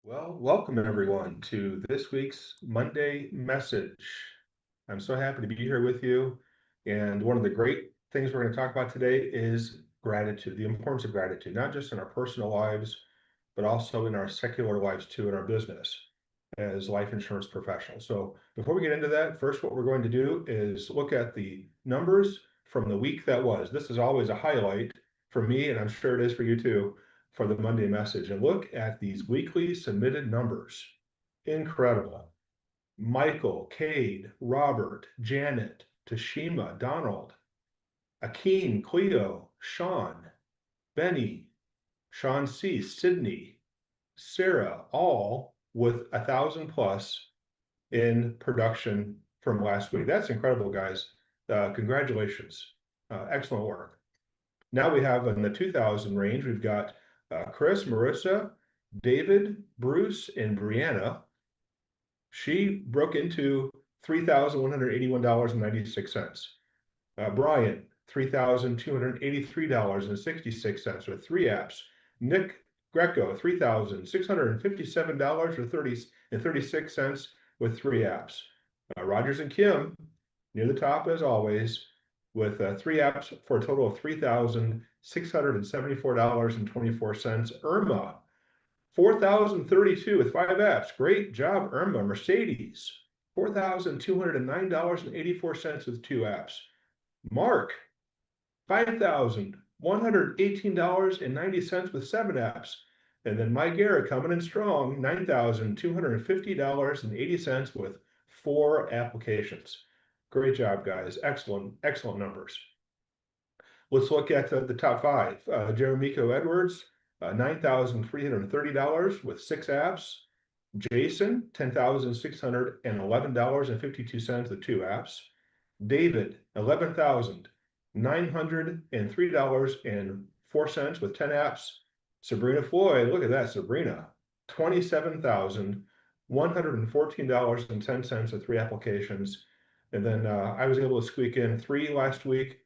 Well, welcome everyone to this week's Monday message. I'm so happy to be here with you. And one of the great things we're going to talk about today is gratitude, the importance of gratitude, not just in our personal lives, but also in our secular lives too, in our business as life insurance professionals. So before we get into that, first, what we're going to do is look at the numbers from the week that was. This is always a highlight for me, and I'm sure it is for you too, for the Monday message. And look at these weekly submitted numbers. Incredible. Michael, Cade, Robert, Janet, Tashima, Donald, Akeem, Cleo, Sean, Benny, Sean C, Sydney, Sarah, all with 1,000 plus in production from last week. That's incredible, guys. Congratulations. Excellent work. Now we have in the 2,000 range, we've got Chris, Marissa, David, Bruce, and Brianna. She broke into $3,181.96. Brian, $3,283.66 with 3 apps. Nick Greco, $3,657.36 with 3 apps. Rogers and Kim, near the top as always, with 3 apps for a total of $3,674.24. Irma, 4,032 with 5 apps. Great job, Irma. Mercedes, $4,209.84 with 2 apps. Mark, $5,118.90 with 7 apps. And then Mike Garrett coming in strong, $9,250.80 with 4 applications. Great job, guys. Excellent, excellent numbers. Let's look at the top 5. Jeremico Edwards, $9,330 with 6 apps. Jason, $10,611.52 with 2 apps. David, $11,903.04 with 10 apps. Sabrina Floyd, look at that, Sabrina, $27,114.10 with 3 applications. And then I was able to squeak in 3 last week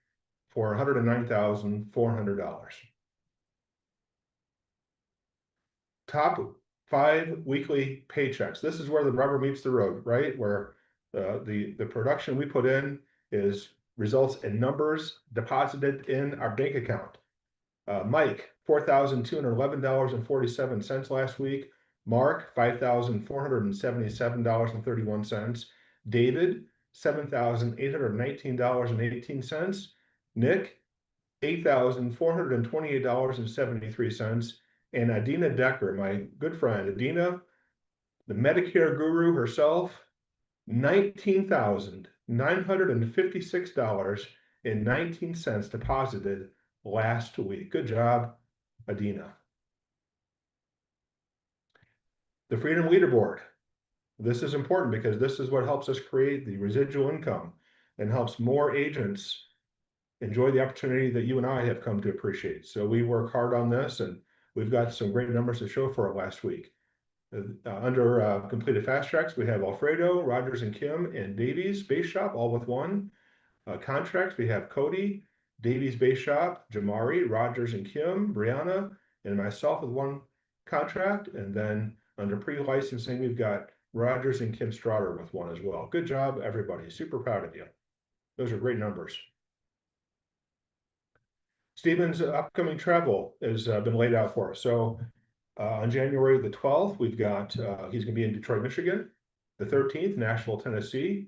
for $109,400. Top 5 weekly paychecks. This is where the rubber meets the road, right? Where the production we put in results in numbers deposited in our bank account. Mike, $4,211.47 last week. Mark, $5,477.31. David, $7,819.18. Nick, $8,428.73. And Adina Decker, my good friend, Adina, the Medicare guru herself, $19,956.19 deposited last week. Good job, Adina. The Freedom Leaderboard. This is important because this is what helps us create the residual income and helps more agents enjoy the opportunity that you and I have come to appreciate. So we work hard on this, and we've got some great numbers to show for it last week. Under completed fast tracks, we have Alfredo, Rogers and Kim, and Davies Base Shop, all with 1. Contracts, we have Cody, Davies Base Shop, Jamari, Rogers and Kim, Brianna, and myself with 1 contract. And then under pre-licensing, we've got Rogers and Kim Strotter with 1 as well. Good job, everybody. Super proud of you. Those are great numbers. Stephen's upcoming travel has been laid out for us. So on January the 12th, we've got, he's going to be in Detroit, Michigan. The 13th, Nashville, Tennessee.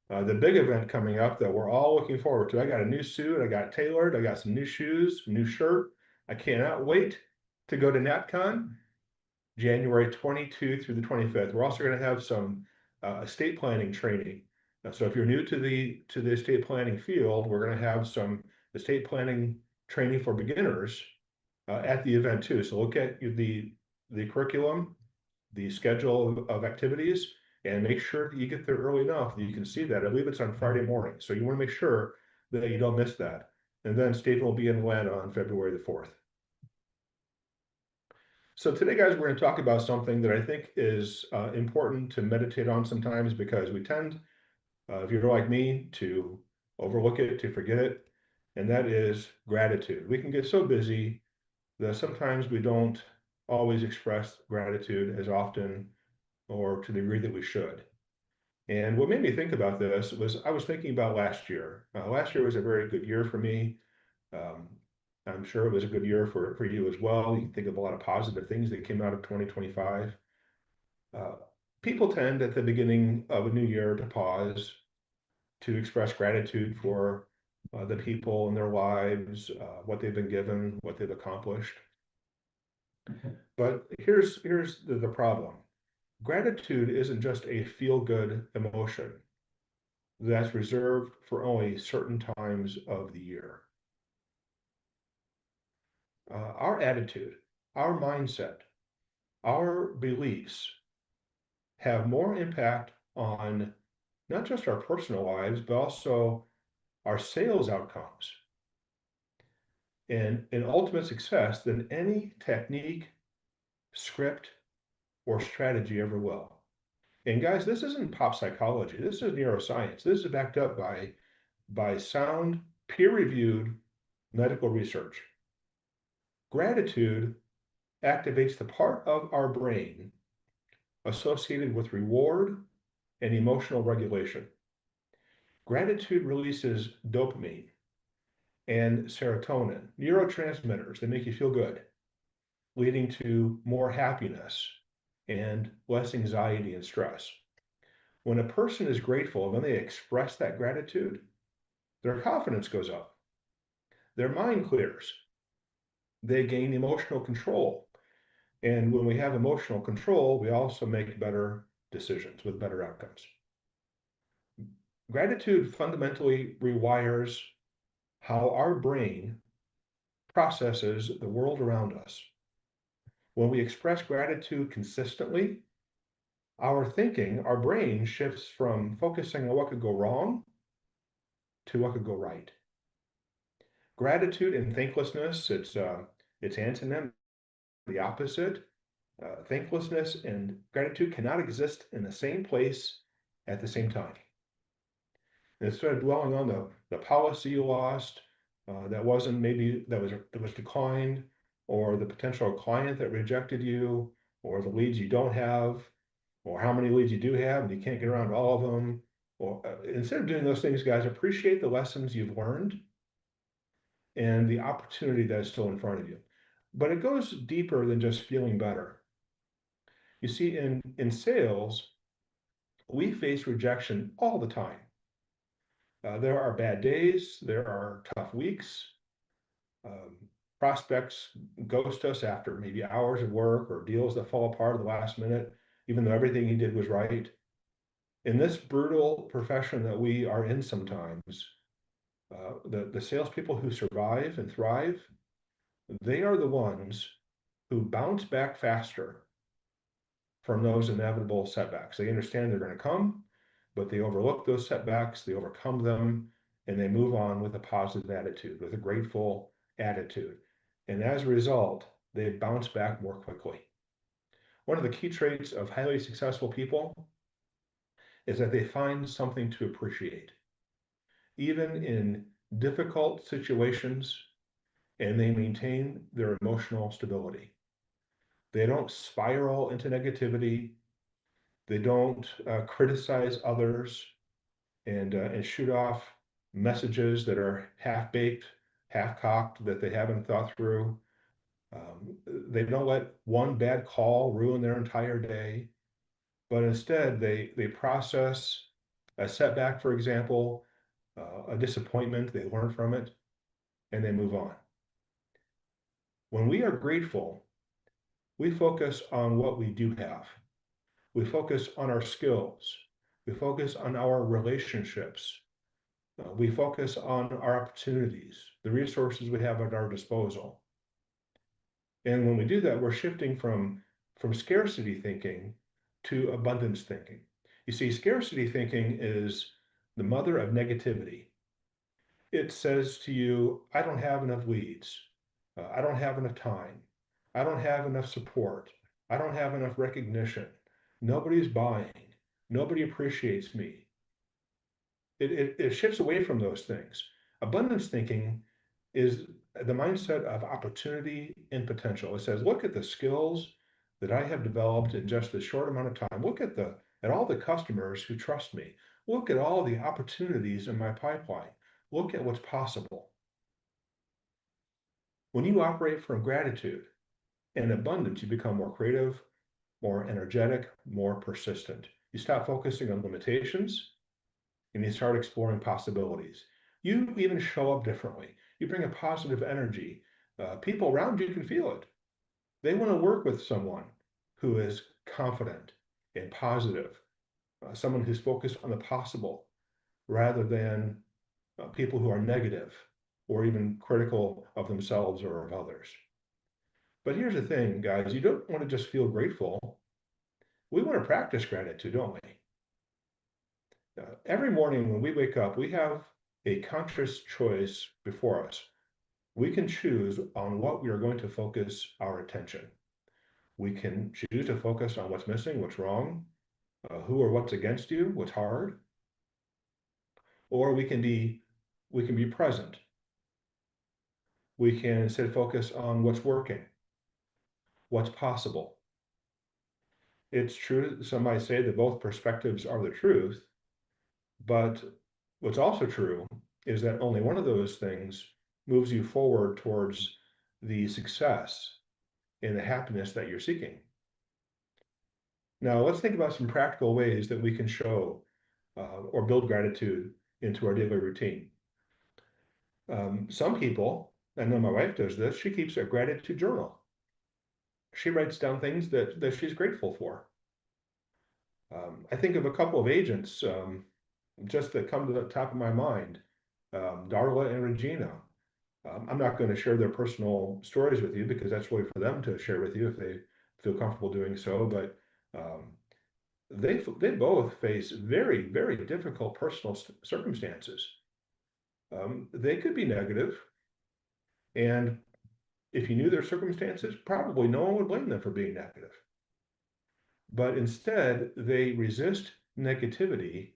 The big event coming up that we're all looking forward to. I got a new suit, I got tailored, I got some new shoes, new shirt. I cannot wait to go to NatCon, January 22 through the 25th. We're also going to have some estate planning training. So if you're new to the estate planning field, we're going to have some estate planning training for beginners at the event too. So look at the curriculum, the schedule of activities, and make sure that you get there early enough that you can see that. I believe it's on Friday morning. So you want to make sure that you don't miss that. And then Stephen will be in Atlanta on February the 4th. So today, guys, we're going to talk about something that I think is important to meditate on sometimes, because we tend, if you're like me, to overlook it, to forget it. And that is gratitude. We can get so busy that sometimes we don't always express gratitude as often or to the degree that we should. And what made me think about this was I was thinking about last year. Last year was a very good year for me. Um, I'm sure it was a good year for you as well. You can think of a lot of positive things that came out of 2025. Uh, People tend at the beginning of a new year to pause, to express gratitude for the people in their lives, what they've been given, what they've accomplished. But here's the problem. Gratitude isn't just a feel-good emotion that's reserved for only certain times of the year. Our attitude, our mindset, our beliefs have more impact on not just our personal lives, but also our sales outcomes and ultimate success than any technique, script, or strategy ever will. And guys, this isn't pop psychology. This is neuroscience. This is backed up by sound, peer-reviewed medical research. Gratitude activates the part of our brain associated with reward and emotional regulation. Gratitude releases dopamine and serotonin, neurotransmitters that make you feel good, leading to more happiness and less anxiety and stress. When a person is grateful, when they express that gratitude, their confidence goes up, their mind clears, they gain emotional control. And when we have emotional control, we also make better decisions with better outcomes. Gratitude fundamentally rewires how our brain processes the world around us. When we express gratitude consistently, our thinking, our brain shifts from focusing on what could go wrong to what could go right. Gratitude and thanklessness, it's antonym, the opposite. Thanklessness and gratitude cannot exist in the same place at the same time. And instead of dwelling on the policy you lost, that wasn't maybe that was declined, or the potential client that rejected you, or the leads you don't have, or how many leads you do have and you can't get around to all of them. Or instead of doing those things, guys, appreciate the lessons you've learned and the opportunity that is still in front of you. But it goes deeper than just feeling better. You see, in sales, we face rejection all the time. There are bad days, there are tough weeks. Um, Prospects ghost us after maybe hours of work or deals that fall apart at the last minute, even though everything he did was right. In this brutal profession that we are in sometimes, the salespeople who survive and thrive, they are the ones who bounce back faster from those inevitable setbacks. They understand they're going to come, but they overlook those setbacks, they overcome them, and they move on with a positive attitude, with a grateful attitude. And as a result, they bounce back more quickly. One of the key traits of highly successful people is that they find something to appreciate, even in difficult situations, and they maintain their emotional stability. They don't spiral into negativity. They don't criticize others and shoot off messages that are half-baked, half-cocked, that they haven't thought through. They don't let one bad call ruin their entire day, but instead they process a setback, for example, a disappointment, they learn from it, and they move on. When we are grateful, we focus on what we do have. We focus on our skills. We focus on our relationships. We focus on our opportunities, the resources we have at our disposal. And when we do that, we're shifting from scarcity thinking to abundance thinking. You see, scarcity thinking is the mother of negativity. It says to you, I don't have enough leads. I don't have enough time. I don't have enough support. I don't have enough recognition. Nobody's buying. Nobody appreciates me. It shifts away from those things. Abundance thinking is the mindset of opportunity and potential. It says, look at the skills that I have developed in just a short amount of time. Look at all the customers who trust me. Look at all the opportunities in my pipeline. Look at what's possible. When you operate from gratitude and abundance, you become more creative, more energetic, more persistent. You stop focusing on limitations and you start exploring possibilities. You even show up differently. You bring a positive energy. People around you can feel it. They want to work with someone who is confident and positive, someone who's focused on the possible rather than people who are negative or even critical of themselves or of others. But here's the thing, guys, you don't want to just feel grateful. We want to practice gratitude, don't we? Every morning when we wake up, we have a conscious choice before us. We can choose on what we are going to focus our attention. We can choose to focus on what's missing, what's wrong, who or what's against you, what's hard, or we can be present. We can instead focus on what's working, what's possible. It's true, some might say that both perspectives are the truth, but what's also true is that only one of those things moves you forward towards the success and the happiness that you're seeking. Now, let's think about some practical ways that we can show or build gratitude into our daily routine. Some people, I know my wife does this, she keeps a gratitude journal. She writes down things that she's grateful for. I think of a couple of agents just that come to the top of my mind, Darla and Regina. I'm not going to share their personal stories with you because that's really for them to share with you if they feel comfortable doing so. But they both face very, very difficult personal circumstances. They could be negative, and if you knew their circumstances, probably no one would blame them for being negative. But instead, they resist negativity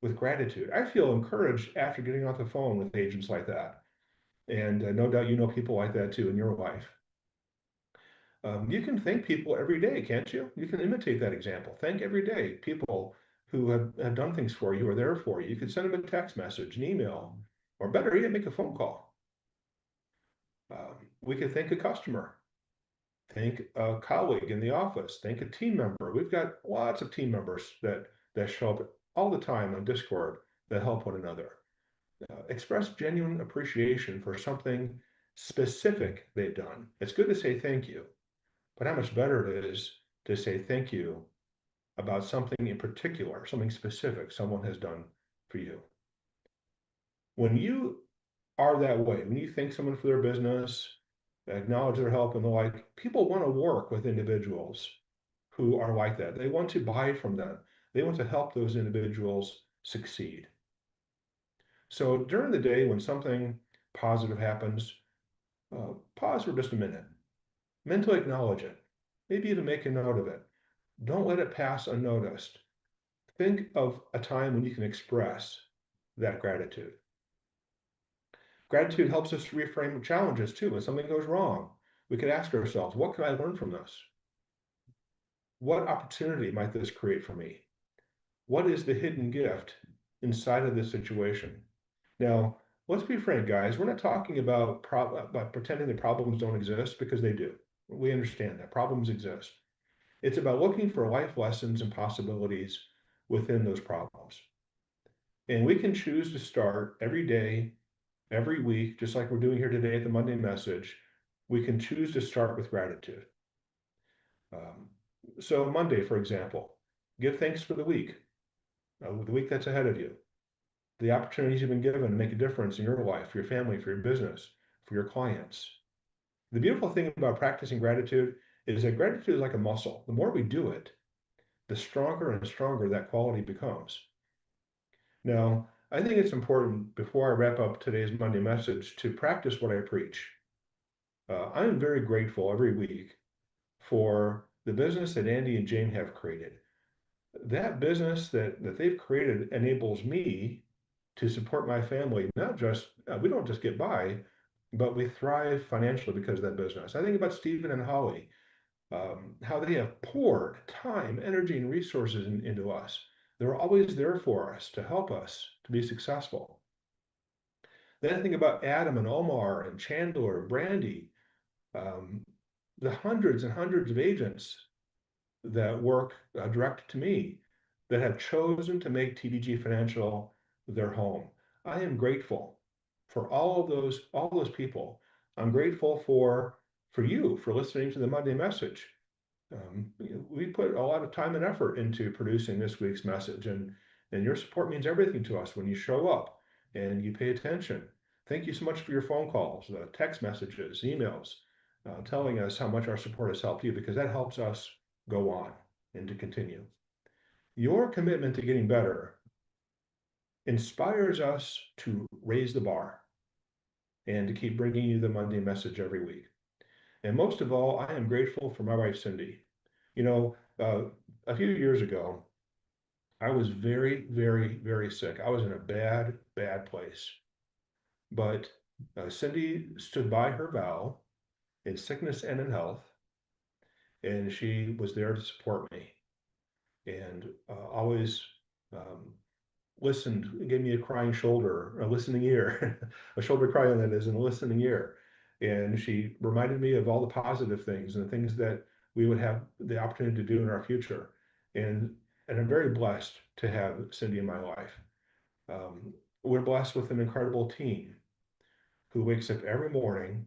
with gratitude. I feel encouraged after getting off the phone with agents like that. And no doubt you know people like that too in your life. You can thank people every day, can't you? You can imitate that example. Thank every day people who have done things for you or there for you. You could send them a text message, an email, or better yet, make a phone call. We could thank a customer, thank a colleague in the office, thank a team member. We've got lots of team members that show up all the time on Discord that help one another. Express genuine appreciation for something specific they've done. It's good to say thank you, but how much better it is to say thank you about something in particular, something specific someone has done for you. When you are that way, when you thank someone for their business, acknowledge their help and the like, people want to work with individuals who are like that. They want to buy from them. They want to help those individuals succeed. So during the day, when something positive happens, pause for just a minute. Mentally acknowledge it. Maybe even make a note of it. Don't let it pass unnoticed. Think of a time when you can express that gratitude. Gratitude helps us to reframe challenges too. When something goes wrong, we can ask ourselves, what can I learn from this? What opportunity might this create for me? What is the hidden gift inside of this situation? Now, let's be frank, guys. We're not talking about pretending that problems don't exist because they do. We understand that problems exist. It's about looking for life lessons and possibilities within those problems. And we can choose to start every day, every week, just like we're doing here today at the Monday message. We can choose to start with gratitude. So Monday, for example, give thanks for the week that's ahead of you, the opportunities you've been given to make a difference in your life, for your family, for your business, for your clients. The beautiful thing about practicing gratitude is that gratitude is like a muscle. The more we do it, the stronger and stronger that quality becomes. Now, I think it's important before I wrap up today's Monday message to practice what I preach. I am very grateful every week for the business that Andy and Jane have created. That business that they've created enables me to support my family. Not just, we don't just get by, but we thrive financially because of that business. I think about Stephen and Holly, how they have poured time, energy, and resources into us. They're always there for us to help us to be successful. Then I think about Adam and Omar and Chandler and Brandy, um, the hundreds and hundreds of agents that work direct to me that have chosen to make TDG Financial their home. I am grateful for all those people. I'm grateful for you for listening to the Monday message. We put a lot of time and effort into producing this week's message, and your support means everything to us when you show up and you pay attention. Thank you so much for your phone calls, text messages, emails, telling us how much our support has helped you, because that helps us go on and to continue. Your commitment to getting better inspires us to raise the bar and to keep bringing you the Monday message every week. And most of all, I am grateful for my wife, Cindy. You know, a few years ago, I was very, very, very sick. I was in a bad, bad place. But Cindy stood by her vow in sickness and in health, and she was there to support me and always um, listened, gave me a crying shoulder, a listening ear, a shoulder crying that is, and a listening ear. And she reminded me of all the positive things and the things that we would have the opportunity to do in our future. And and I'm very blessed to have Cindy in my life. Um, we're blessed with an incredible team who wakes up every morning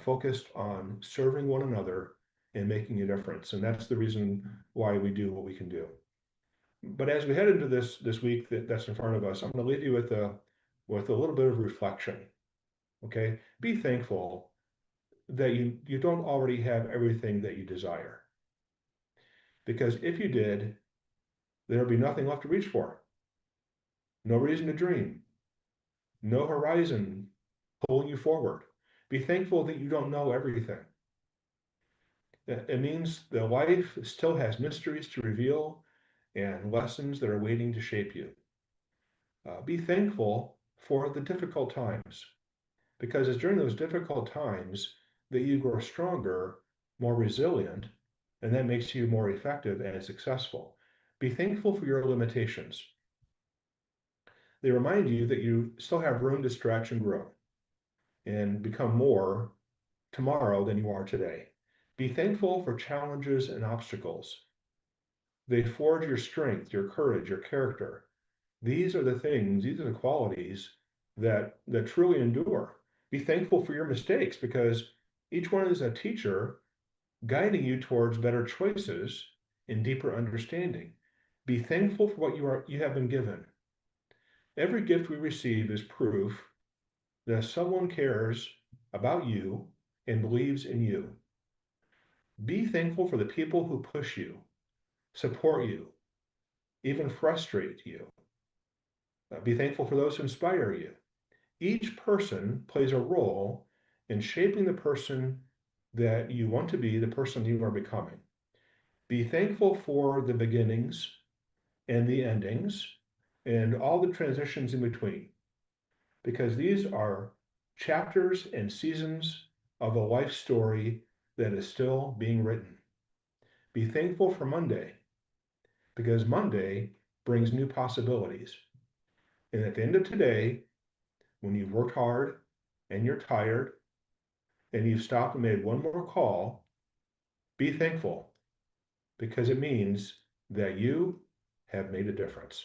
focused on serving one another and making a difference. And that's the reason why we do what we can do. But as we head into this week that's in front of us, I'm going to leave you with a little bit of reflection. Okay, be thankful that you don't already have everything that you desire, because if you did, there would be nothing left to reach for, no reason to dream, no horizon pulling you forward. Be thankful that you don't know everything. It means that life still has mysteries to reveal and lessons that are waiting to shape you. Be thankful for the difficult times, because it's during those difficult times that you grow stronger, more resilient, and that makes you more effective and successful. Be thankful for your limitations. They remind you that you still have room to stretch and grow and become more tomorrow than you are today. Be thankful for challenges and obstacles. They forge your strength, your courage, your character. These are the qualities that truly endure. Be thankful for your mistakes, because each one is a teacher guiding you towards better choices and deeper understanding. Be thankful for what you have been given. Every gift we receive is proof that someone cares about you and believes in you. Be thankful for the people who push you, support you, even frustrate you. Be thankful for those who inspire you. Each person plays a role in shaping the person that you want to be, the person you are becoming. Be thankful for the beginnings and the endings and all the transitions in between, because these are chapters and seasons of a life story that is still being written. Be thankful for Monday, because Monday brings new possibilities. And at the end of today, when you've worked hard and you're tired and you've stopped and made one more call, be thankful, because it means that you have made a difference.